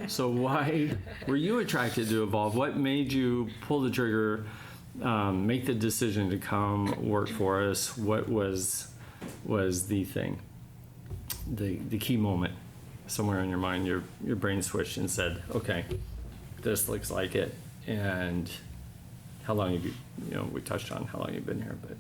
So why were you attracted to Evolve? What made you pull the trigger, make the decision to come work for us? What was the thing, the key moment? Somewhere in your mind, your brain switched and said, okay, this looks like it. And how long have you, we touched on how long you've been here, but.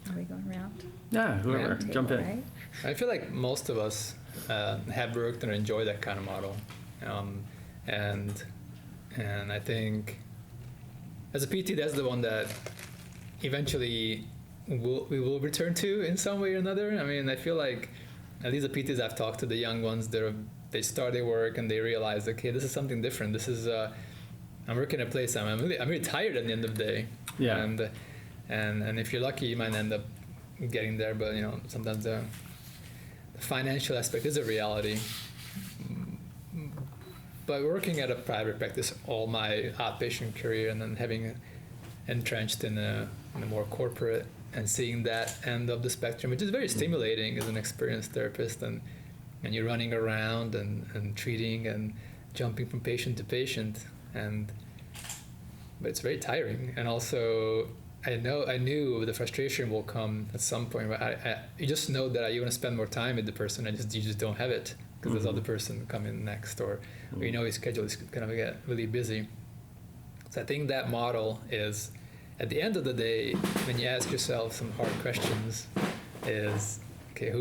Are we going around? Yeah, whoever, jump in. Right? I feel like most of us have worked and enjoy that kind of model. And I think as a PT, that's the one that eventually we will return to in some way or another. I mean, I feel like at least the PTs I've talked to, the young ones, they start their work and they realize, okay, this is something different. This is I'm working at a place. I'm really tired at the end of the day. Yeah. And if you're lucky, you might end up getting there. But sometimes the financial aspect is a reality. But working at a private practice all my outpatient career, and then having entrenched in a more corporate and seeing that end of the spectrum, which is very stimulating as an experienced therapist, and you're running around and treating and jumping from patient to patient, but it's very tiring. And also I knew the frustration will come at some point, but you just know that you want to spend more time with the person, and you just don't have it because there's other person coming next, or his schedule is going to get really busy. So I think that model is, at the end of the day, when you ask yourself some hard questions, is, okay,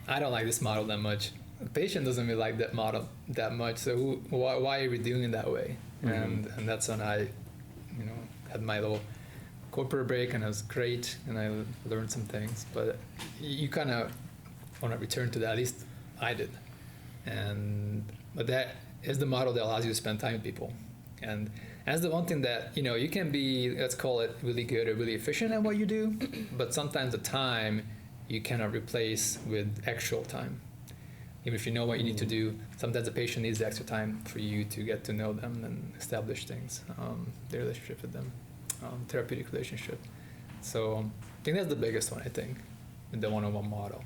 I don't like this model that much. The patient doesn't really like that model that much. So why are we doing it that way? And that's when I, had my little corporate break, and it was great, and I learned some things. But you kind of want to return to that. At least I did. But that is the model that allows you to spend time with people. And that's the one thing that, you can be, let's call it, really good or really efficient at what you do, but sometimes the time you cannot replace with actual time. Even if you know what you need to do, sometimes the patient needs the extra time for you to get to know them and establish things, the relationship with them, therapeutic relationship. So I think that's the biggest one, I think, in the one-on-one model,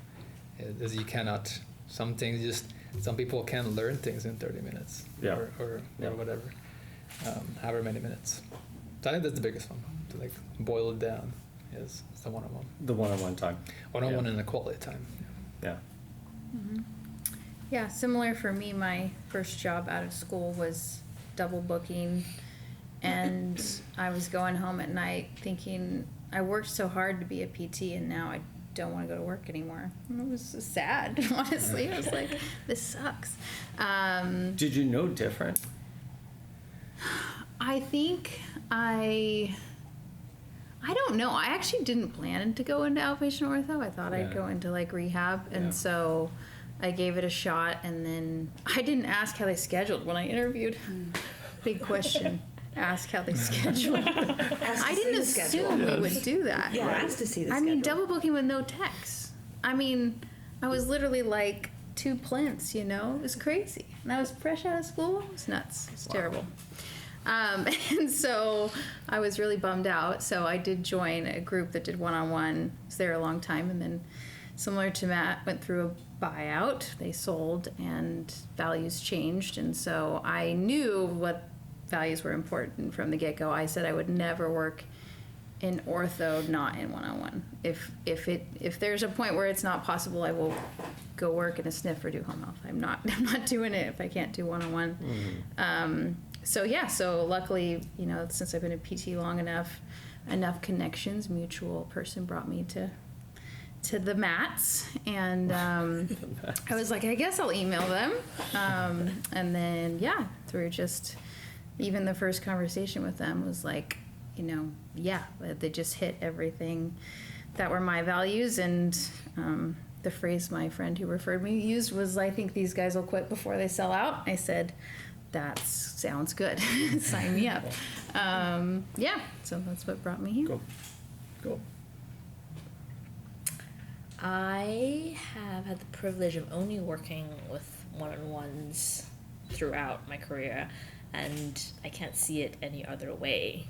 is you cannot, some people can learn things in 30 minutes or whatever. However many minutes. So I think that's the biggest one, to boil it down, is the one-on-one. The one-on-one time. One-on-one and the quality time. Yeah. Mm-hmm. Yeah, similar for me. My first job out of school was double booking, and I was going home at night thinking, I worked so hard to be a PT, and now I don't want to go to work anymore. And it was sad, honestly. I was like, this sucks. Did you know different? I think I don't know. I actually didn't plan to go into outpatient ortho. I thought I'd go into rehab. And so I gave it a shot, and then I didn't ask how they scheduled when I interviewed. Big question. Ask how they scheduled. I didn't assume we would do that. Yeah, ask to see the schedule. I mean, double booking with no techs. I mean, I was literally 2 plinths, It was crazy. And I was fresh out of school. It was nuts. It was terrible. And so I was really bummed out. So I did join a group that did one-on-one. I was there a long time. And then, similar to Matt, went through a buyout. They sold, and values changed. And so I knew what values were important from the get-go. I said I would never work in ortho, not in one-on-one. If there's a point where it's not possible, I will go work in a SNF or do home health. I'm not doing it if I can't do one-on-one. So luckily, since I've been a PT long enough connections, mutual person brought me to the mats, and I was like, I guess I'll email them, and then through just even the first conversation with them was they just hit everything that were my values. And the phrase my friend who referred me used was, I think these guys will quit before they sell out. I said, that sounds good. Sign me up. So that's what brought me here. Cool. I have had the privilege of only working with one-on-ones throughout my career, and I can't see it any other way.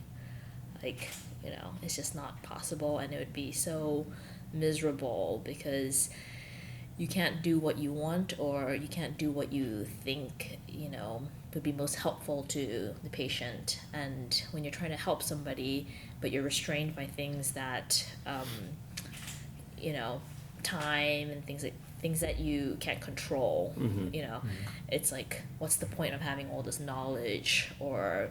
It's just not possible, and it would be so miserable because you can't do what you want, or you can't do what you think, would be most helpful to the patient. And when you're trying to help somebody, but you're restrained by things that, time and things that you can't control, it's like, what's the point of having all this knowledge or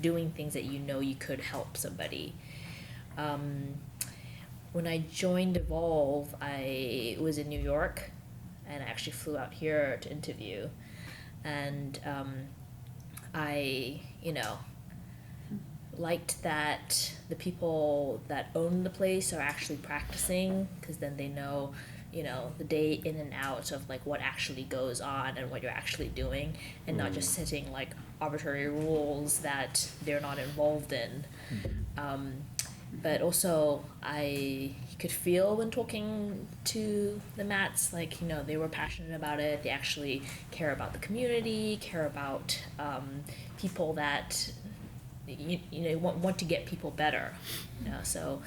doing things that you could help somebody. When I joined Evolve, I was in New York, and I actually flew out here to interview. And I, liked that the people that own the place are actually practicing, because then they know, the day in and out of like what actually goes on and what you're actually doing, and not just setting like arbitrary rules that they're not involved in. But also I could feel when talking to the Mats, like, they were passionate about it. They actually care about the community, care about people that, want to get people better. So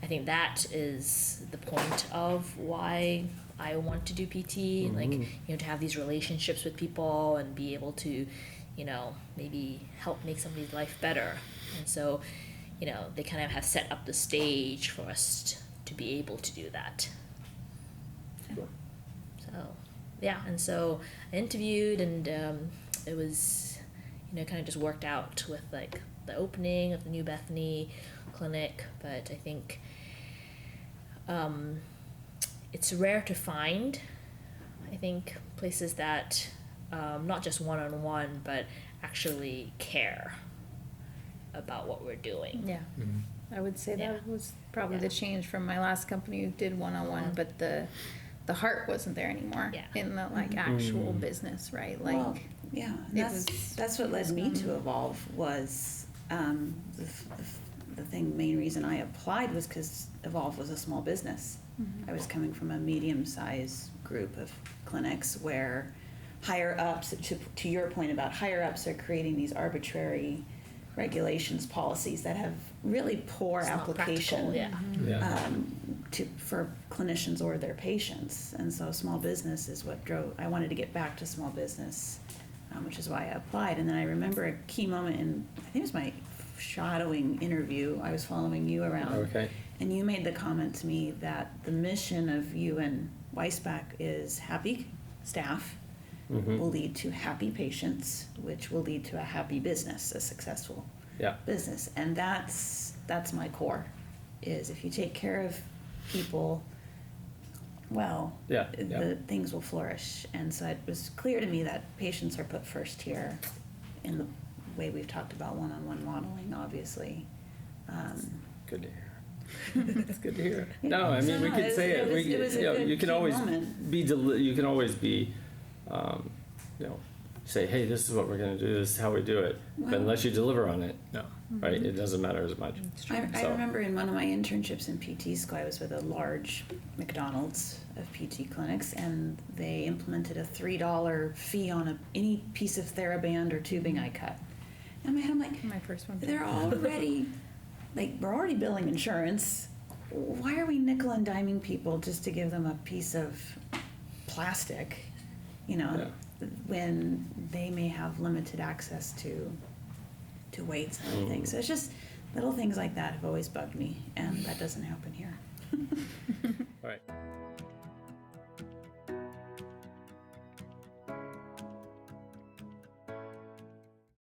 I think that is the point of why I want to do PT, to have these relationships with people and be able to, maybe help make somebody's life better. And so, they kind of have set up the stage for us to be able to do that. Cool. So, yeah, and so I interviewed, and it was, kind of just worked out with like the opening of the New Bethany clinic. But I think it's rare to find, I think, places that not just one-on-one, but actually care about what we're doing. Yeah. I would say Yeah. that was probably Yeah. the change from my last company who did one-on-one, but the heart wasn't there anymore Yeah. in the like actual business, right? Like, Well, yeah, and that's what led me to Evolve was the main reason I applied was because Evolve was a small business. I was coming from a medium-sized group of clinics where higher ups, to your point about higher ups, are creating these arbitrary regulations, policies that have really poor It's not application. practical, Yeah. For clinicians or their patients. And so small business is what drove, I wanted to get back to small business, which is why I applied. And then I remember a key moment I think it was my shadowing interview, I was following you around. Okay. And you made the comment to me that the mission of you and Weissbach is happy staff will lead to happy patients, which will lead to a happy business, a successful Yeah. business. And that's my core, is if you take care of people well, Yeah. the things will flourish. And so it was clear to me that patients are put first here in the way we've talked about one-on-one modeling, obviously. Good to hear. That's good to hear. Yeah. No, I mean, we could say it. It was a good You can key always moment. be. You can always be. Say, hey, this is what we're going to do. This is how we do it. But Well- unless you deliver on it, No. right, it doesn't matter as much. I So- remember in one of my internships in PT school, I was with a large McDonald's of PT clinics, and they implemented a $3 fee on any piece of TheraBand or tubing I cut. And in my head, I'm like, my first one. they're already, we're already billing insurance. Why are we nickel and diming people just to give them a piece of plastic, when they may have limited access to weights and everything? So it's just little things like that have always bugged me, and that doesn't happen here. All right.